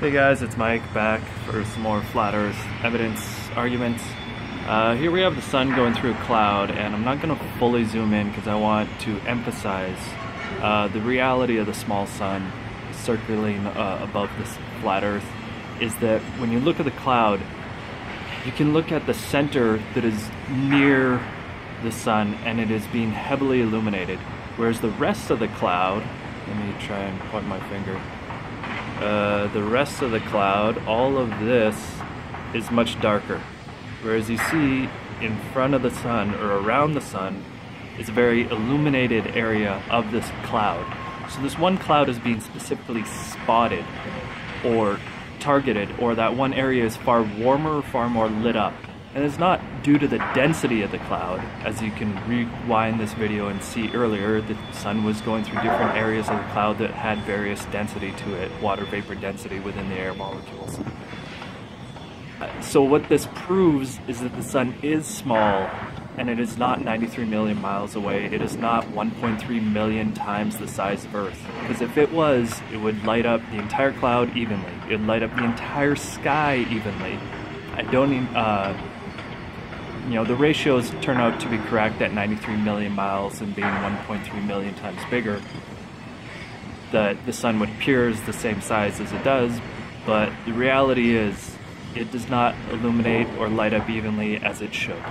Hey guys, it's Mike back for some more flat earth evidence arguments. Here we have the sun going through a cloud, and I'm not going to fully zoom in because I want to emphasize the reality of the small sun circling above this flat earth is that when you look at the cloud, you can look at the center that is near the sun and it is being heavily illuminated, whereas the rest of the cloud, let me try and point my finger, the rest of the cloud, all of this is much darker. Whereas you see in front of the sun or around the sun is a very illuminated area of this cloud. So this one cloud is being specifically spotted or targeted, or that one area is far warmer, far more lit up. And it's not due to the density of the cloud. As you can rewind this video and see earlier, the sun was going through different areas of the cloud that had various density to it, water vapor density within the air molecules. So what this proves is that the sun is small, and it is not 93 million miles away. It is not 1.3 million times the size of Earth. Because if it was, it would light up the entire cloud evenly. It would light up the entire sky evenly. I don't even, the ratios turn out to be correct at 93 million miles and being 1.3 million times bigger. The sun would appear as the same size as it does, but the reality is it does not illuminate or light up evenly as it should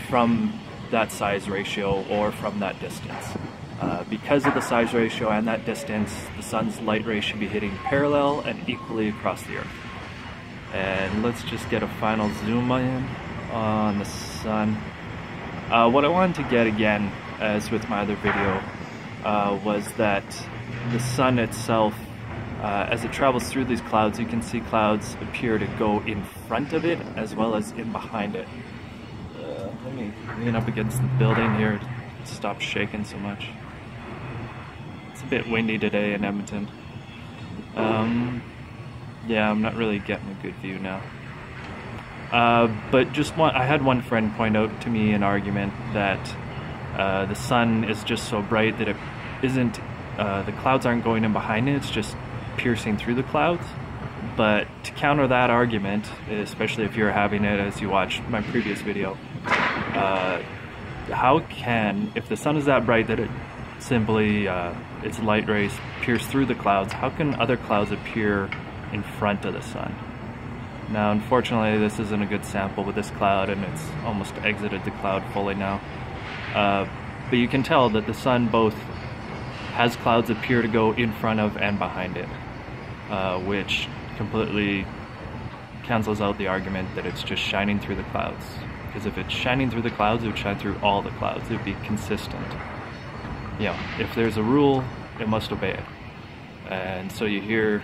from that size ratio or from that distance. Because of the size ratio and that distance, the sun's light rays should be hitting parallel and equally across the Earth. And let's just get a final zoom in on the sun. What I wanted to get again, as with my other video, was that the sun itself, as it travels through these clouds, you can see clouds appear to go in front of it as well as in behind it. Let me lean up against the building here to stop shaking so much. It's a bit windy today in Edmonton. Yeah, I'm not really getting a good view now. But I had one friend point out to me an argument that the sun is just so bright that it isn't, the clouds aren't going in behind it, it's just piercing through the clouds. But to counter that argument, especially if you're having it as you watch my previous video, if the sun is that bright that it simply, its light rays pierce through the clouds, how can other clouds appear in front of the sun? Now, unfortunately, this isn't a good sample with this cloud, and it's almost exited the cloud fully now. But you can tell that the sun both has clouds appear to go in front of and behind it, which completely cancels out the argument that it's just shining through the clouds. Because if it's shining through the clouds, it would shine through all the clouds. It would be consistent. If there's a rule, it must obey it. And so you hear,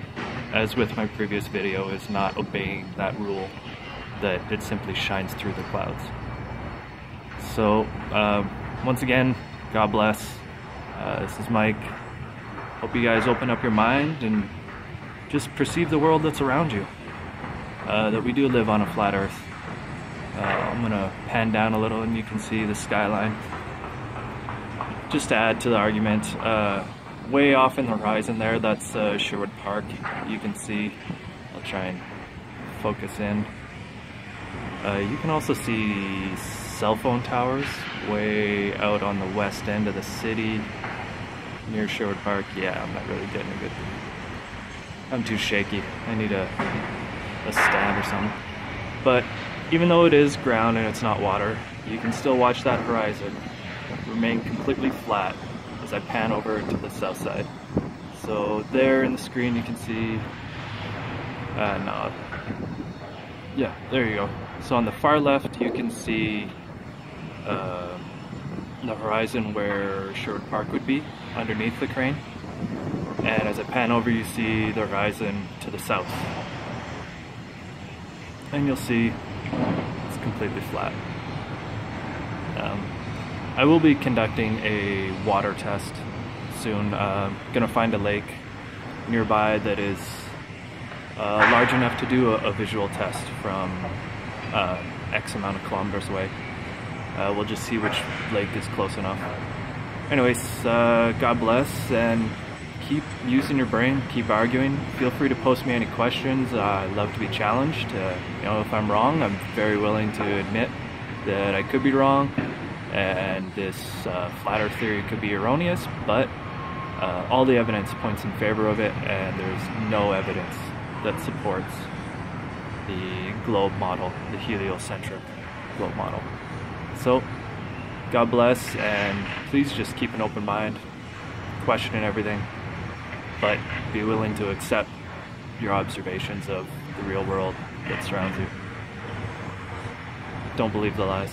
as with my previous video, is not obeying that rule, that it simply shines through the clouds. So, once again, God bless. This is Mike. Hope you guys open up your mind and just perceive the world that's around you. That we do live on a flat earth. I'm gonna pan down a little and you can see the skyline. Just to add to the argument, way off in the horizon there, that's Sherwood Park. You can see, I'll try and focus in. You can also see cell phone towers way out on the west end of the city near Sherwood Park. Yeah, I'm not really getting a good view. I'm too shaky. I need a stand or something. But even though it is ground and it's not water, you can still watch that horizon remain completely flat as I pan over to the south side. So there in the screen you can see, yeah, there you go. So on the far left you can see the horizon where Sherwood Park would be underneath the crane. And as I pan over you see the horizon to the south. And you'll see it's completely flat. I will be conducting a water test soon. Gonna find a lake nearby that is large enough to do a visual test from X amount of kilometers away. We'll just see which lake is close enough. Anyways, God bless and keep using your brain, keep arguing. Feel free to post me any questions. I'd love to be challenged. If I'm wrong, I'm very willing to admit that I could be wrong, and this flat earth theory could be erroneous, but all the evidence points in favor of it, and there's no evidence that supports the globe model, the heliocentric globe model. So, God bless, and please just keep an open mind, questioning everything, but be willing to accept your observations of the real world that surrounds you. Don't believe the lies.